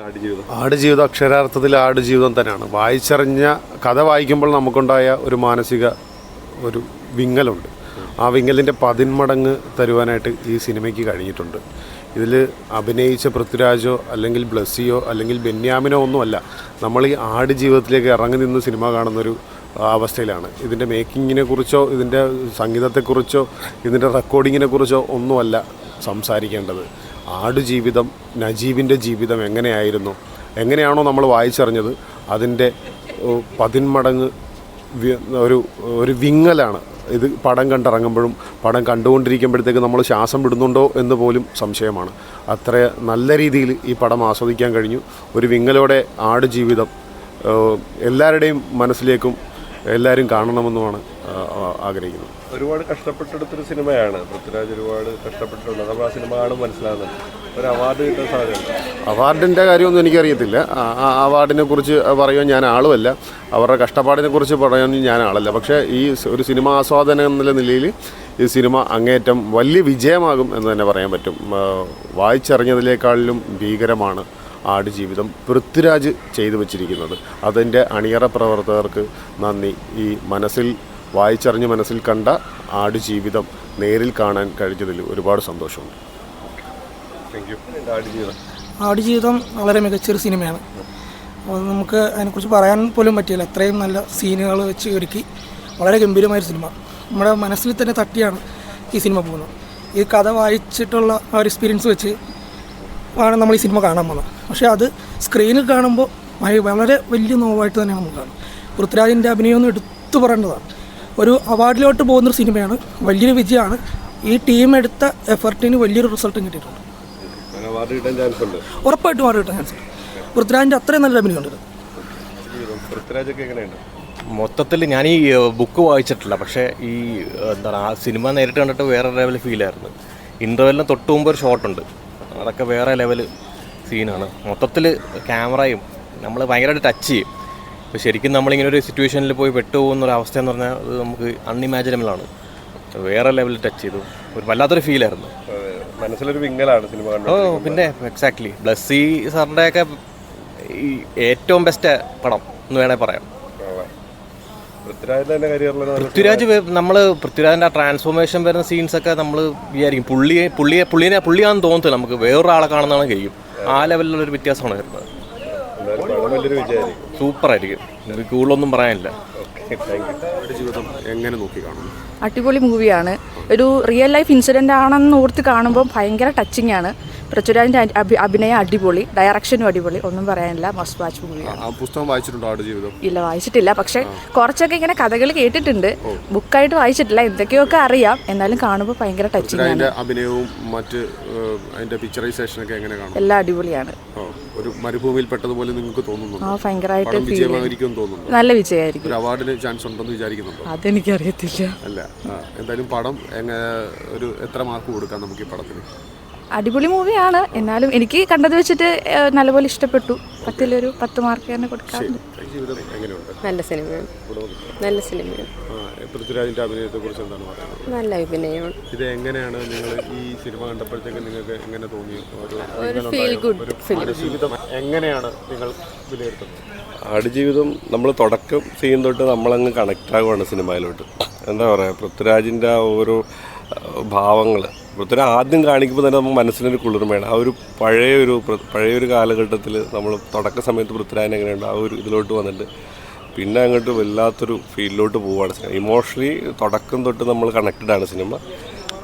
ആടുജീവിതം അക്ഷരാർത്ഥത്തിൽ ആടുജീവിതം തന്നെയാണ്. വായിച്ചറിഞ്ഞ കഥ വായിക്കുമ്പോൾ നമുക്കുണ്ടായ ഒരു മാനസിക ഒരു വിങ്ങലുണ്ട്. ആ വിങ്ങലിൻ്റെ 10 മടങ്ങ് തരുവാനായിട്ട് ഈ സിനിമയ്ക്ക് കഴിഞ്ഞിട്ടുണ്ട്. ഇതിൽ അഭിനയിച്ച പൃഥ്വിരാജോ അല്ലെങ്കിൽ ബ്ലസ്സിയോ അല്ലെങ്കിൽ ബെന്യാമിനോ ഒന്നുമല്ല. നമ്മൾ ഈ ആടുജീവിതത്തിലേക്ക് ഇറങ്ങി നിന്ന് സിനിമ കാണുന്നൊരു അവസ്ഥയിലാണ്. ഇതിൻ്റെ മേക്കിങ്ങിനെ കുറിച്ചോ ഇതിൻ്റെ സംഗീതത്തെക്കുറിച്ചോ ഇതിൻ്റെ റെക്കോർഡിങ്ങിനെ കുറിച്ചോ ഒന്നുമല്ല സംസാരിക്കേണ്ടത്. ആടുജീവിതം, നജീബിൻ്റെ ജീവിതം എങ്ങനെയാണോ നമ്മൾ വായിച്ചറിഞ്ഞത് അതിൻ്റെ 10 മടങ്ങ് ഒരു വിങ്ങലാണ്. ഇത് പടം കണ്ടിറങ്ങുമ്പോഴും പടം കണ്ടുകൊണ്ടിരിക്കുമ്പോഴത്തേക്ക് നമ്മൾ ശ്വാസം വിടുന്നുണ്ടോ എന്ന് പോലും സംശയമാണ്. അത്ര നല്ല രീതിയിൽ ഈ പടം ആസ്വദിക്കാൻ കഴിഞ്ഞു. ഒരു വിങ്ങലോടെ ആടുജീവിതം എല്ലാവരുടെയും മനസ്സിലേക്കും എല്ലാവരും കാണണമെന്നുമാണ് ആഗ്രഹിക്കുന്നത്. ഒരുപാട് കഷ്ടപ്പെട്ടെടുത്തൊരു സിനിമയാണ്. പൃഥ്വിരാജ് ഒരുപാട് കഷ്ടപ്പെട്ടിട്ടുണ്ട്. നമ്മൾ ആ സിനിമ കാണും മനസ്സിലാകുന്നുണ്ട്. ഒരു അവാർഡ് കിട്ടാൻ സാധ്യതയുണ്ട്. അവാർഡിൻ്റെ കാര്യമൊന്നും എനിക്കറിയത്തില്ല. ആ അവാർഡിനെ കുറിച്ച് പറയുവാൻ ഞാൻ ആളുമല്ല, അവരുടെ കഷ്ടപ്പാടിനെ കുറിച്ച് പറയാൻ ഞാൻ ആളല്ല. പക്ഷേ ഈ ഒരു സിനിമ ആസ്വാദനം എന്നുള്ള നിലയിൽ ഈ സിനിമ അങ്ങേയറ്റം വലിയ വിജയമാകും എന്ന് തന്നെ പറയാൻ പറ്റും. വായിച്ചറിഞ്ഞതിനേക്കാളിലും ഭീകരമാണ് ആടുജീവിതം പൃഥ്വിരാജ് ചെയ്തു വച്ചിരിക്കുന്നത്. അതിൻ്റെ അണിയറ പ്രവർത്തകർക്ക് നന്ദി. ഈ വായിച്ചറിഞ്ഞ് മനസ്സിൽ കണ്ട ആടുജീവിതം നേരിൽ കാണാൻ കഴിഞ്ഞതിൽ ഒരുപാട് സന്തോഷമുണ്ട്. ആടുജീവിതം വളരെ മികച്ചൊരു സിനിമയാണ്. നമുക്ക് അതിനെക്കുറിച്ച് പറയാൻ പോലും പറ്റില്ല. അത്രയും നല്ല സീനുകൾ വെച്ച് ഒരുക്കി വളരെ ഗംഭീരമായൊരു സിനിമ. നമ്മുടെ മനസ്സിൽ തന്നെ തട്ടിയാണ് ഈ സിനിമ പോകുന്നത്. ഈ കഥ വായിച്ചിട്ടുള്ള ആ ഒരു എക്സ്പീരിയൻസ് വെച്ച് ആണ് നമ്മൾ ഈ സിനിമ കാണാൻ പോകുന്നത്. പക്ഷേ അത് സ്ക്രീനിൽ കാണുമ്പോൾ വളരെ വലിയ നോവായിട്ട് തന്നെ നമുക്ക് കാണും. പൃഥ്വിരാജിൻ്റെ അഭിനയമൊന്നും എടുത്തു പറയേണ്ടതാണ്. ഒരു അവാർഡിലോട്ട് പോകുന്നൊരു സിനിമയാണ്. വലിയൊരു വിജയമാണ്. ഈ ടീം എടുത്ത എഫർട്ടിന് വലിയൊരു റിസൾട്ടും കിട്ടിയിട്ടുണ്ട്. ഉറപ്പായിട്ടും അവാർഡ് കിട്ടാൻ ചാൻസ് ഉണ്ട്. പൃഥ്വിരാജിൻ്റെ അത്രയും നല്ല അഭിനയമുണ്ട്. മൊത്തത്തിൽ ഞാൻ ഈ ബുക്ക് വായിച്ചിട്ടില്ല, പക്ഷേ ഈ ആ സിനിമ നേരിട്ട് കണ്ടിട്ട് വേറെ ലെവൽ ഫീലായിരുന്നു. ഇൻ്റർവെല്ലിന് തൊട്ട് മുമ്പ് ഒരു ഷോട്ടുണ്ട്, അതൊക്കെ വേറെ ലെവൽ സീനാണ്. മൊത്തത്തിൽ ക്യാമറയും നമ്മൾ ഭയങ്കരമായിട്ട് ടച്ച് ചെയ്യും. ഇപ്പോൾ ശരിക്കും നമ്മളിങ്ങനെ ഒരു സിറ്റുവേഷനിൽ പോയി പെട്ടുപോകുന്നൊരവസ്ഥ എന്ന് പറഞ്ഞാൽ അത് നമുക്ക് അൺഇമാജിനബിളാണ്. വേറെ ലെവലിൽ ടച്ച് ചെയ്തു. ഒരു വല്ലാത്തൊരു ഫീലായിരുന്നു. മനസ്സിലൊരു വിങ്ങലാണ് സിനിമ കണ്ടത്. പിന്നെ എക്സാക്ട്ലി ബ്ലസ്സി സാറിൻ്റെയൊക്കെ ഈ ഏറ്റവും ബെസ്റ്റ് പടം എന്ന് വേണമെങ്കിൽ പറയാം. പൃഥ്വിരാജ് പൃഥ്വിരാജിൻ്റെ ആ ട്രാൻസ്ഫോർമേഷൻ വരുന്ന സീൻസൊക്കെ നമ്മൾ വിചാരിക്കും പുള്ളിയാണെന്ന് തോന്നത്തില്ല. നമുക്ക് വേറൊരാളെ കാണുന്നതാണ് കഴിയും. ആ ലെവലിലുള്ളൊരു വ്യത്യാസമാണ് വരുന്നത്. സൂപ്പറായിരിക്കും. എനിക്ക് കൂടുതലൊന്നും പറയാനില്ല. ജീവിതം എങ്ങനെ നോക്കി കാണുന്നു? അടിപൊളി മൂവിയാണ്. ഒരു റിയൽ ലൈഫ് ഇൻസിഡൻ്റ് ആണെന്ന് ഓർത്ത് കാണുമ്പോൾ ഭയങ്കര ടച്ചിങ് ആണ്. പൃഥ്വിരാജിൻ്റെ അഭിനയം അടിപൊളി, ഡയറക്ഷനും അടിപൊളി, ഒന്നും പറയാനില്ല. മസ്റ്റ് വാച്ച് മൂവിയാണ്. പുസ്തകം വായിച്ചിട്ടുണ്ടോ ആടുജീവിതം? ഇല്ല, വായിച്ചിട്ടില്ല. പക്ഷേ കുറച്ചൊക്കെ ഇങ്ങനെ കഥകൾ കേട്ടിട്ടുണ്ട്. ബുക്കായിട്ട് വായിച്ചിട്ടില്ല. എന്തൊക്കെയൊക്കെ അറിയാം. എന്നാലും കാണുമ്പോൾ ഭയങ്കര ടച്ചിങ് ആണ്. അഭിനയവും മറ്റ് അതിന്റെ പിക്ചറൈസേഷനൊക്കെ എങ്ങനെ കാണും? എല്ലാം അടിപൊളിയാണ്. ഒരു മരുഭൂമിയിൽ പെട്ടതുപോലെ നിങ്ങൾക്ക് തോന്നുന്നു? ഭയങ്കരമായിട്ട് തോന്നുന്നു. നല്ല വിജയമായിരിക്കും. അവാർഡിന് ചാൻസ് ഉണ്ടെന്ന് വിചാരിക്കുന്നുണ്ടോ? അതെനിക്കറിയത്തില്ല. അല്ല, എന്തായാലും പടം എത്ര മാർക്ക് കൊടുക്കാം നമുക്ക് ഈ പടത്തിന്? അടിപൊളി മൂവിയാണ്. എന്നാലും എനിക്ക് കണ്ടത് വെച്ചിട്ട് നല്ലപോലെ ഇഷ്ടപ്പെട്ടു. 10 മാർക്ക് തന്നെ കൊടുക്കാം. നല്ല സിനിമയാണ്. നല്ല സിനിമയാണ്. പൃഥ്വിരാജിന്റെ അഭിനയത്തെ കുറിച്ച് എന്താണ് പറയുന്നത്? നല്ല അഭിനയമാണ്. ഇത് എങ്ങനെയാണ് നിങ്ങൾ ഈ സിനിമ കണ്ടപ്പോഴത്തേക്ക് നിങ്ങൾക്ക് എങ്ങനെ തോന്നി? ഫീൽ ഗുഡ് ജീവിതം എങ്ങനെയാണ് നിങ്ങൾ വിലയിരുത്തുന്നത്? ആടുജീവിതം നമ്മൾ തുടക്കം സീൻ തൊട്ട് നമ്മളങ്ങ് കണക്റ്റ് ആകുവാണ് സിനിമയിലോട്ട്. എന്താ പറയുക, പൃഥ്വിരാജിൻ്റെ ആ ഓരോ ഭാവങ്ങൾ പൃഥ്വിരാജ് ആദ്യം കാണിക്കുമ്പോൾ തന്നെ നമുക്ക് മനസ്സിനൊരു കുളിർമയാണ്. ആ ഒരു പഴയൊരു കാലഘട്ടത്തിൽ നമ്മൾ തുടക്ക സമയത്ത് പൃഥ്വിരാജിന് എങ്ങനെയുണ്ട് ആ ഒരു ഇതിലോട്ട് വന്നിട്ട് പിന്നെ അങ്ങോട്ട് വല്ലാത്തൊരു ഫീലിലോട്ട് പോവുകയാണ് സിനിമ. ഇമോഷണലി തുടക്കം തൊട്ട് നമ്മൾ കണക്റ്റഡ് ആണ് സിനിമ.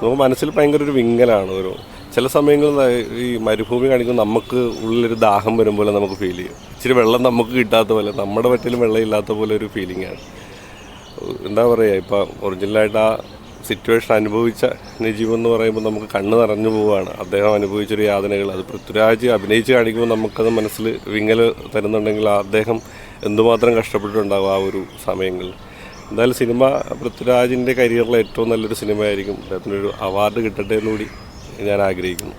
നമുക്ക് മനസ്സിൽ ഭയങ്കര ഒരു വിങ്ങലാണ്. ചില സമയങ്ങളിൽ ഈ മരുഭൂമി കാണിക്കുമ്പോൾ നമുക്ക് ഉള്ളിലൊരു ദാഹം വരുമ്പോൾ നമുക്ക് ഫീൽ ചെയ്യും. ഇച്ചിരി വെള്ളം നമുക്ക് കിട്ടാത്ത പോലെ, നമ്മുടെ പറ്റിലും വെള്ളം ഇല്ലാത്ത പോലെ ഒരു ഫീലിംഗാണ്. എന്താ പറയുക, ഇപ്പം ഒറിജിനലായിട്ട് ആ സിറ്റുവേഷൻ അനുഭവിച്ച നജീബ് എന്ന് പറയുമ്പോൾ നമുക്ക് കണ്ണ് നിറഞ്ഞു പോവുകയാണ്. അദ്ദേഹം അനുഭവിച്ചൊരു യാതനകൾ അത് പൃഥ്വിരാജ് അഭിനയിച്ച് കാണിക്കുമ്പോൾ നമുക്കത് മനസ്സിൽ വിങ്ങൽ തരുന്നുണ്ടെങ്കിൽ അദ്ദേഹം എന്തുമാത്രം കഷ്ടപ്പെട്ടിട്ടുണ്ടാകും ആ ഒരു സമയങ്ങളിൽ. എന്തായാലും സിനിമ പൃഥ്വിരാജിൻ്റെ കരിയറിലെ ഏറ്റവും നല്ലൊരു സിനിമയായിരിക്കും. അദ്ദേഹത്തിനൊരു അവാർഡ് കിട്ടട്ടെ എന്നുകൂടി ഞാൻ ആഗ്രഹിക്കുന്നു.